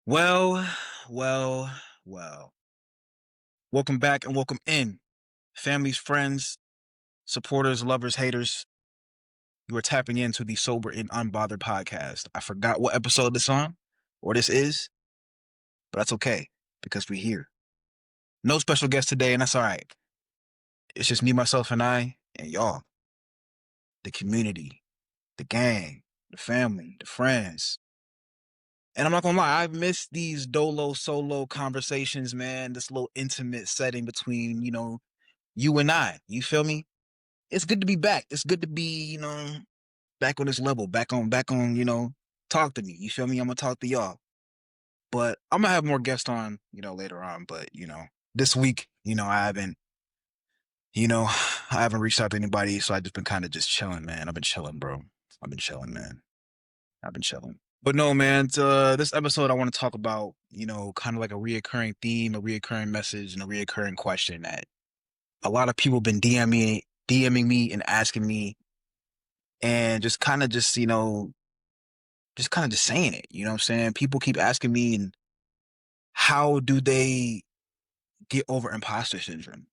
Well, well, well. Welcome back and welcome in. Families, friends, supporters, lovers, haters. You are tapping into the Sober and Unbothered podcast. I forgot what episode this on or this is, but that's okay because we're here. No special guest today, and that's all right. It's just me, myself, and I, and y'all, the community, the gang, the family, the friends. And I'm not gonna lie, I've missed these dolo solo conversations, man. This little intimate setting between, you and I. You feel me? It's good to be back. It's good to be, back on this level, back on, talk to me. You feel me? I'm gonna talk to y'all. But I'm gonna have more guests on, later on. But, this week, I haven't reached out to anybody, so I've just been kind of just chilling, man. I've been chilling, bro. I've been chilling, man. I've been chilling. But no, man, this episode I want to talk about, kind of like a reoccurring theme, a reoccurring message, and a reoccurring question that a lot of people been DMing me and asking me and just kind of just saying it. You know what I'm saying? People keep asking me, and how do they get over imposter syndrome?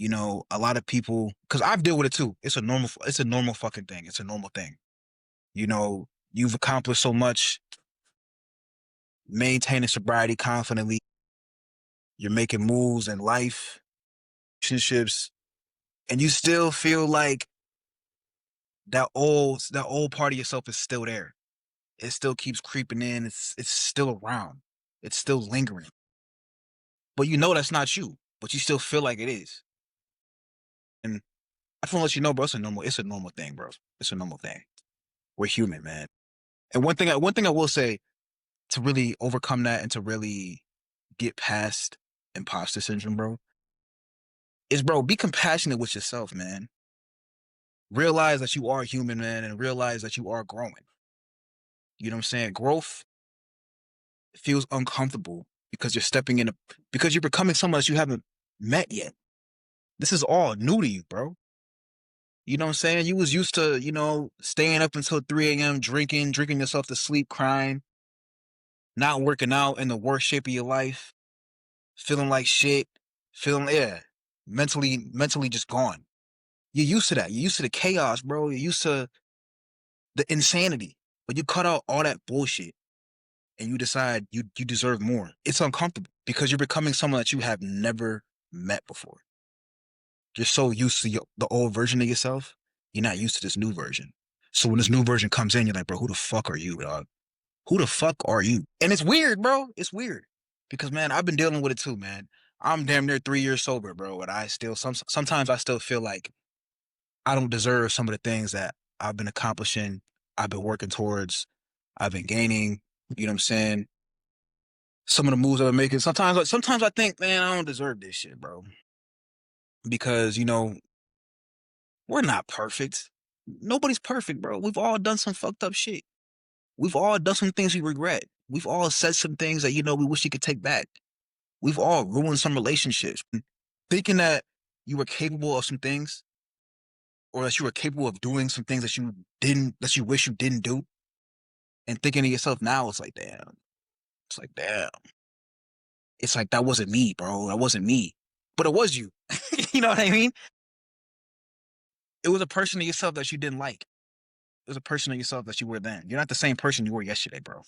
A lot of people, because I've dealt with it too. It's a normal fucking thing. It's a normal thing. You've accomplished so much, maintaining sobriety confidently. You're making moves in life, relationships, and you still feel like that old part of yourself is still there. It still keeps creeping in. It's still around. It's still lingering. But you know that's not you. But you still feel like it is. And I just want to let you know, bro, it's a normal thing, bro. It's a normal thing. We're human, man. And one thing I will say to really overcome that and to really get past imposter syndrome, bro, is bro, be compassionate with yourself, man. Realize that you are human, man, and realize that you are growing. You know what I'm saying? Growth feels uncomfortable because because you're becoming someone that you haven't met yet. This is all new to you, bro. You know what I'm saying? You was used to, staying up until 3 a.m., drinking yourself to sleep, crying, not working out in the worst shape of your life, feeling like shit, yeah, mentally just gone. You're used to that. You're used to the chaos, bro. You're used to the insanity. But you cut out all that bullshit and you decide you deserve more. It's uncomfortable because you're becoming someone that you have never met before. You're so used to the old version of yourself. You're not used to this new version. So when this new version comes in, you're like, bro, who the fuck are you, dog? Who the fuck are you? And it's weird, bro. It's weird because, man, I've been dealing with it too, man. I'm damn near 3 years sober, bro, and I still sometimes I still feel like I don't deserve some of the things that I've been accomplishing, I've been working towards, I've been gaining. You know what I'm saying? Some of the moves I've been making. Sometimes I think, man, I don't deserve this shit, bro, because we're not perfect. Nobody's perfect, bro. We've all done some fucked up shit. We've all done some things we regret. We've all said some things that, we wish you could take back. We've all ruined some relationships. Thinking that you were capable of some things or that you were capable of doing some things that you wish you didn't do. And thinking to yourself now, it's like, damn. It's like, damn. It's like, that wasn't me, bro. That wasn't me. But it was you. You know what I mean? It was a person of yourself that you didn't like. It was a person of yourself that you were then. You're not the same person you were yesterday, bro.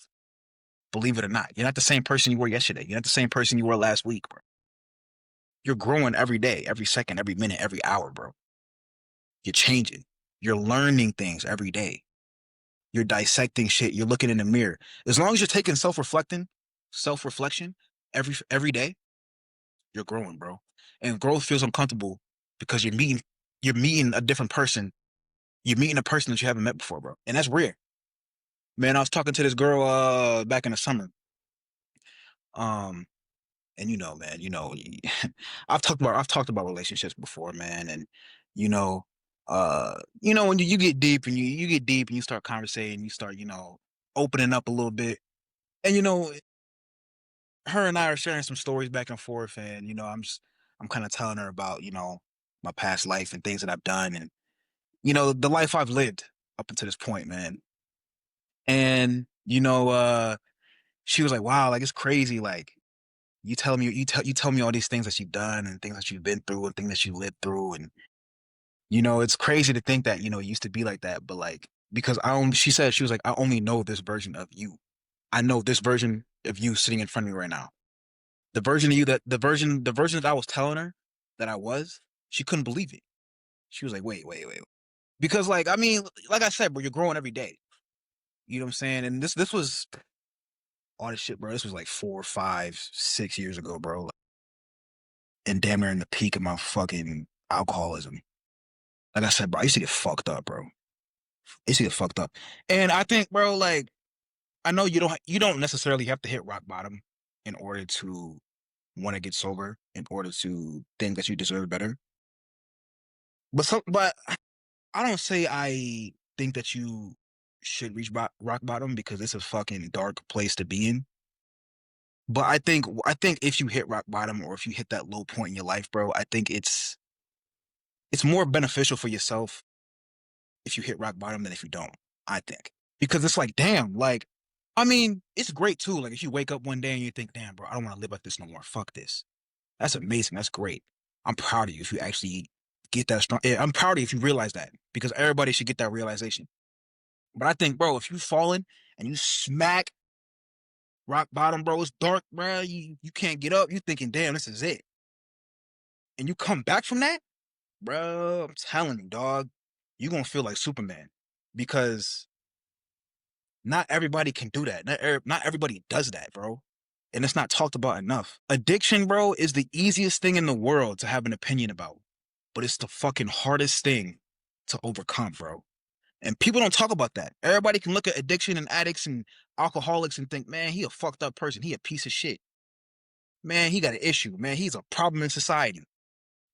Believe it or not. You're not the same person you were yesterday. You're not the same person you were last week, bro. You're growing every day, every second, every minute, every hour, bro. You're changing. You're learning things every day. You're dissecting shit. You're looking in the mirror. As long as you're taking self-reflection every day, you're growing, bro. And growth feels uncomfortable because you're meeting a different person. You're meeting a person that you haven't met before, bro. And that's rare. Man, I was talking to this girl back in the summer. Um, and man, I've talked about relationships before, man, and you know, when you get deep and you get deep and you start conversating, you start, opening up a little bit. And her and I are sharing some stories back and forth, and I'm kind of telling her about, my past life and things that I've done and the life I've lived up until this point, man. And she was like, wow, like it's crazy. Like you tell me all these things that you've done and things that you've been through and things that you lived through. And, it's crazy to think that, it used to be like that. But like, because she said, she was like, I only know this version of you. I know this version of you sitting in front of me right now. The version of you the version that I was telling her that I was, she couldn't believe it. She was like, wait, wait, wait. Because like, I mean, like I said, bro, you're growing every day. You know what I'm saying? And this was all this shit, bro. This was like 4, 5, 6 years ago, bro. And damn near in the peak of my fucking alcoholism. Like I said, bro, I used to get fucked up, bro. I used to get fucked up. And I think, bro, like, I know you don't necessarily have to hit rock bottom in order to want to get sober, in order to think that you deserve better. But I don't say I think that you should reach rock bottom, because it's a fucking dark place to be in. But I think if you hit rock bottom, or if you hit that low point in your life, bro, I think it's more beneficial for yourself if you hit rock bottom than if you don't. I think, because it's like, damn, like, I mean, it's great too. Like if you wake up one day and you think, damn, bro, I don't want to live like this no more. Fuck this. That's amazing. That's great. I'm proud of you if you actually get that strong. Yeah, I'm proud of you if you realize that, because everybody should get that realization. But I think, bro, if you fallen and you smack rock bottom, bro, it's dark, bro. You can't get up. You thinking, damn, this is it. And you come back from that, bro. I'm telling you, dog, you gonna feel like Superman, because not everybody can do that. Not everybody does that, bro. And it's not talked about enough. Addiction, bro, is the easiest thing in the world to have an opinion about, but it's the fucking hardest thing to overcome, bro. And people don't talk about that. Everybody can look at addiction and addicts and alcoholics and think, man, he a fucked up person. He a piece of shit. Man, he got an issue. Man, he's a problem in society.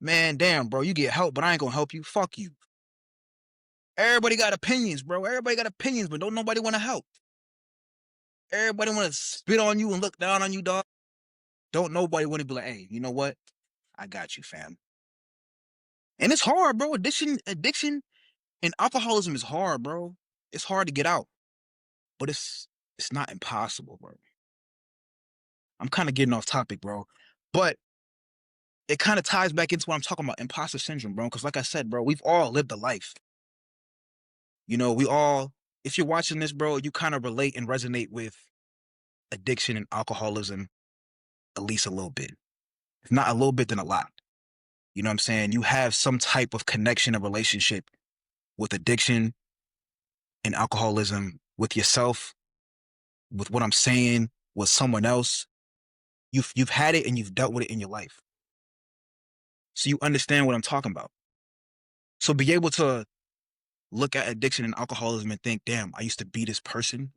Man, damn, bro, you get help, but I ain't gonna help you. Fuck you. Everybody got opinions, bro. Everybody got opinions, but don't nobody want to help. Everybody want to spit on you and look down on you, dog. Don't nobody want to be like, hey, you know what? I got you, fam. And it's hard, bro. Addiction and alcoholism is hard, bro. It's hard to get out, but it's not impossible, bro. I'm kind of getting off topic, bro. But it kind of ties back into what I'm talking about, imposter syndrome, bro. Because like I said, bro, we've all lived a life. We all, if you're watching this, bro, you kind of relate and resonate with addiction and alcoholism at least a little bit. If not a little bit, then a lot. You know what I'm saying? You have some type of connection or relationship with addiction and alcoholism, with yourself, with what I'm saying, with someone else. You've had it and you've dealt with it in your life. So you understand what I'm talking about. So be able to look at addiction and alcoholism and think, damn, I used to be this person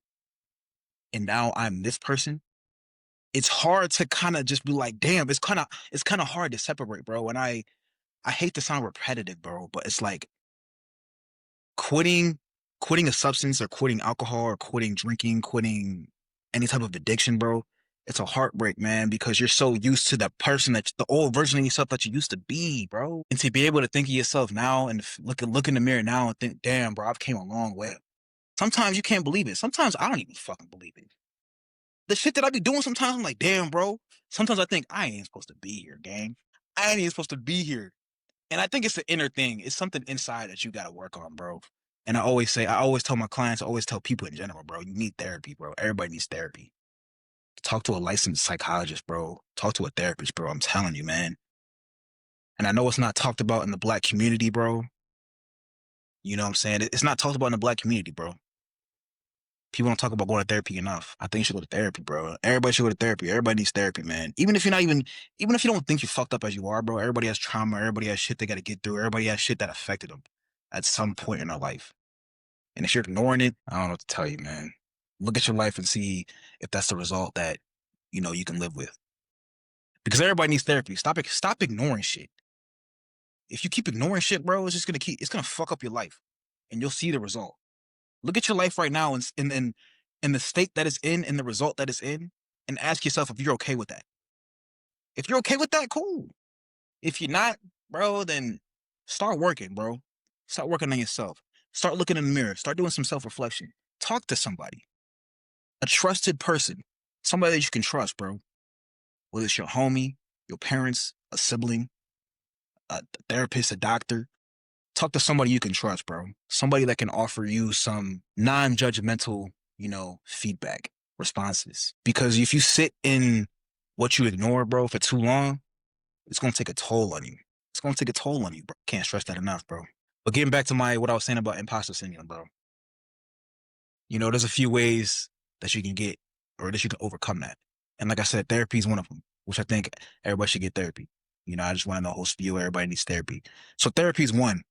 and now I'm this person. It's hard to kind of just be like, damn, it's kind of hard to separate, bro. And I hate to sound repetitive, bro, but it's like quitting quitting a substance, or quitting alcohol, or quitting drinking, quitting any type of addiction, bro. It's a heartbreak, man, because you're so used to the old version of yourself that you used to be, bro. And to be able to think of yourself now and look in the mirror now and think, damn, bro, I've came a long way. Sometimes you can't believe it. Sometimes I don't even fucking believe it. The shit that I be doing sometimes, I'm like, damn, bro. Sometimes I think I ain't supposed to be here, gang. I ain't even supposed to be here. And I think it's an inner thing. It's something inside that you got to work on, bro. And I always tell my clients, I always tell people in general, bro, you need therapy, bro. Everybody needs therapy. Talk to a licensed psychologist, bro. Talk to a therapist, bro. I'm telling you, man. And I know it's not talked about in the black community, bro. You know what I'm saying? It's not talked about in the black community, bro. People don't talk about going to therapy enough. I think you should go to therapy, bro. Everybody should go to therapy. Everybody needs therapy, man. Even if you don't think you're fucked up as you are, bro, everybody has trauma. Everybody has shit they got to get through. Everybody has shit that affected them at some point in their life. And if you're ignoring it, I don't know what to tell you, man. Look at your life and see if that's the result that, you can live with. Because everybody needs therapy. Stop ignoring shit. If you keep ignoring shit, bro, it's gonna fuck up your life. And you'll see the result. Look at your life right now and in the state that it's in the result that it's in, and ask yourself if you're okay with that. If you're okay with that, cool. If you're not, bro, then start working, bro. Start working on yourself. Start looking in the mirror. Start doing some self-reflection. Talk to somebody. A trusted person. Somebody that you can trust, bro. Whether it's your homie, your parents, a sibling, a therapist, a doctor. Talk to somebody you can trust, bro. Somebody that can offer you some non-judgmental, feedback responses. Because if you sit in what you ignore, bro, for too long, it's gonna take a toll on you. It's gonna take a toll on you, bro. Can't stress that enough, bro. But getting back to what I was saying about imposter syndrome, bro. There's a few ways that you can get or that you can overcome that. And like I said, therapy is one of them, which I think everybody should get therapy. I just want to know the whole spiel. Everybody needs therapy. So therapy is one.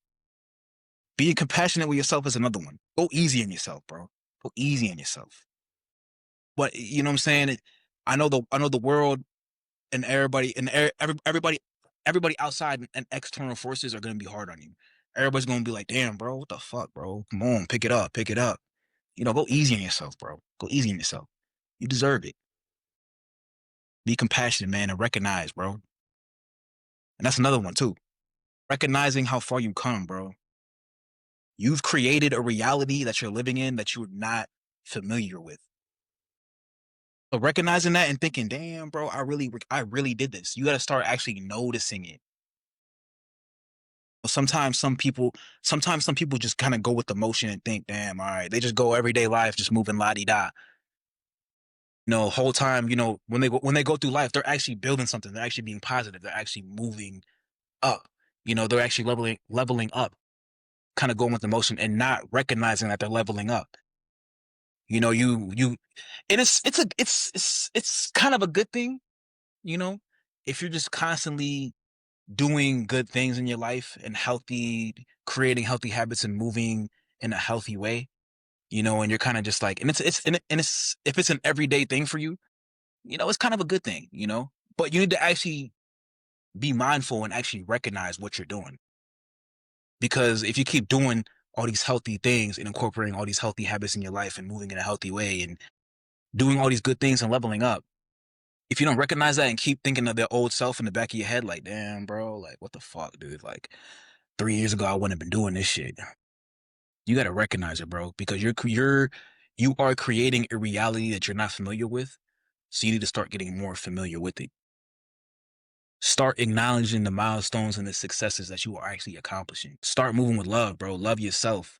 Being compassionate with yourself is another one. Go easy on yourself, bro. Go easy on yourself. But you know what I'm saying? I know the world and everybody and everybody outside and external forces are gonna be hard on you. Everybody's gonna be like, damn, bro, what the fuck, bro? Come on, pick it up, pick it up. Go easy on yourself, bro. Go easy on yourself. You deserve it. Be compassionate, man, and recognize, bro. And that's another one too. Recognizing how far you come, bro. You've created a reality that you're living in that you're not familiar with. So recognizing that and thinking, damn, bro, I really did this. You got to start actually noticing it. Sometimes some people just kind of go with the motion and think, damn, all right, they just go everyday life, just moving la di da. Whole time, when they go through life, they're actually building something. They're actually being positive. They're actually moving up. They're actually leveling up, kind of going with the motion and not recognizing that they're leveling up. You and it's kind of a good thing, if you're just constantly doing good things in your life and creating healthy habits and moving in a healthy way, and you're kind of just like, and it's if it's an everyday thing for you, it's kind of a good thing, but you need to actually be mindful and actually recognize what you're doing. Because if you keep doing all these healthy things and incorporating all these healthy habits in your life and moving in a healthy way and doing all these good things and leveling up, if you don't recognize that and keep thinking of the old self in the back of your head, like, damn, bro, like, what the fuck, dude? Like, 3 years ago, I wouldn't have been doing this shit. You got to recognize it, bro, because you are creating a reality that you're not familiar with. So you need to start getting more familiar with it. Start acknowledging the milestones and the successes that you are actually accomplishing. Start moving with love, bro. Love yourself.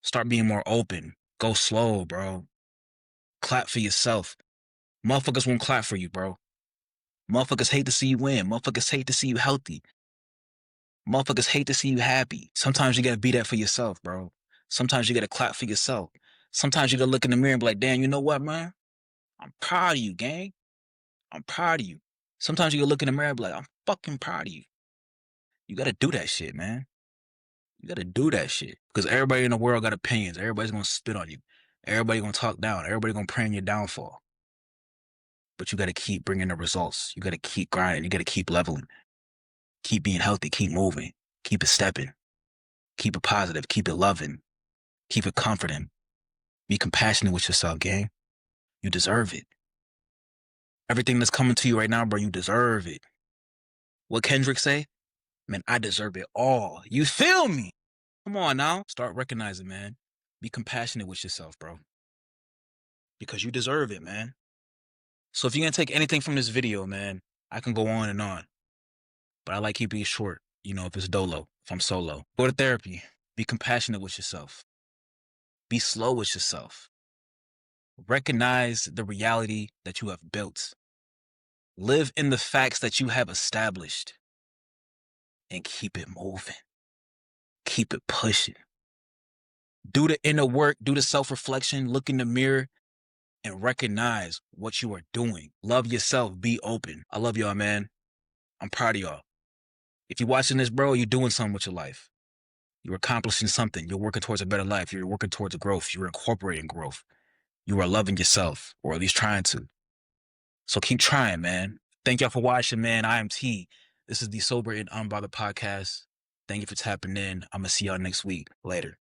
Start being more open. Go slow, bro. Clap for yourself. Motherfuckers won't clap for you, bro. Motherfuckers hate to see you win. Motherfuckers hate to see you healthy. Motherfuckers hate to see you happy. Sometimes you gotta be that for yourself, bro. Sometimes you gotta clap for yourself. Sometimes you gotta look in the mirror and be like, damn, you know what, man? I'm proud of you, gang. I'm proud of you. Sometimes you gotta look in the mirror and be like, I'm fucking proud of you. You gotta do that shit, man. You gotta do that shit. Because everybody in the world got opinions. Everybody's gonna spit on you. Everybody gonna talk down. Everybody gonna pray on your downfall. But you gotta keep bringing the results. You gotta keep grinding. You gotta keep leveling. Keep being healthy. Keep moving. Keep it stepping. Keep it positive. Keep it loving. Keep it comforting. Be compassionate with yourself, gang. You deserve it. Everything that's coming to you right now, bro, you deserve it. What Kendrick say? Man, I deserve it all. You feel me? Come on now. Start recognizing, man. Be compassionate with yourself, bro. Because you deserve it, man. So if you're going to take anything from this video, man, I can go on and on. But I like keeping it short, if it's dolo, if I'm solo. Go to therapy. Be compassionate with yourself. Be slow with yourself. Recognize the reality that you have built. Live in the facts that you have established. And keep it moving. Keep it pushing. Do the inner work, do the self-reflection, look in the mirror, and recognize what you are doing. Love yourself, be open. I love y'all, man. I'm proud of y'all. If you're watching this, bro, you're doing something with your life. You're accomplishing something. You're working towards a better life. You're working towards a growth. You're incorporating growth. You are loving yourself, or at least trying to. So keep trying, man. Thank y'all for watching, man. I am T. This is the Sober and Unbothered podcast. Thank you for tapping in. I'm going to see y'all next week. Later.